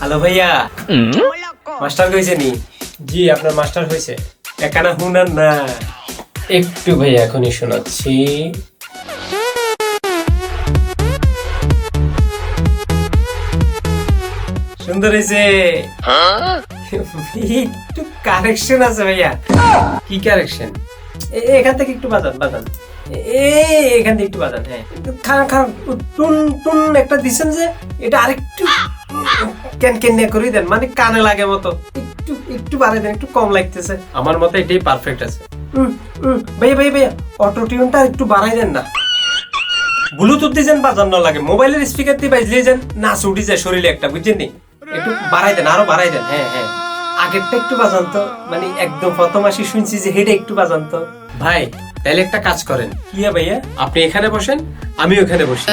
Hello ভাইয়া, master কইছে নি? জি, আপনার মাস্টার হয়েছে। একানা হুনার না, একটু ভাইয়া এখনই শোনাচ্ছি। সুন্দর হয়েছে। একটু কারেকশন আছে ভাইয়া। কি কারেকশন? এখান থেকে একটু বাজান বাজান, এখান থেকে একটু বাজান। হ্যাঁ, খান খান টুন টুন একটা দিছেন যে, এটা আরেকটু কেন কেন করে দেন, মানে কানে লাগে মতো। একটু একটু বাড়াই দেন, একটু কম লাগতেছে। আমার মতে এটাই পারফেক্ট আছে। ভাইয়া ভাইয়া ভাইয়া, অটো টিউনটা একটু বাড়াই দেন না। ব্লুটুথ দিয়ে যেন বাজান না লাগে, মোবাইলের স্পিকার দিয়ে বাজলে যেন নাচ উঠে যায় শরীরে একটা, বুঝছেন নি? একটু বাড়াই দেন, আরো বাড়াই দেন। হ্যাঁ হ্যাঁ, আগেরটা একটু বাজান তো, মানে একদম প্রথম আসি শুনছি যে হেডে একটু বাজান তো ভাই। তাহলে একটা কাজ করেন, কি ভাইয়া, আপনি এখানে বসেন, আমি ওখানে বসি।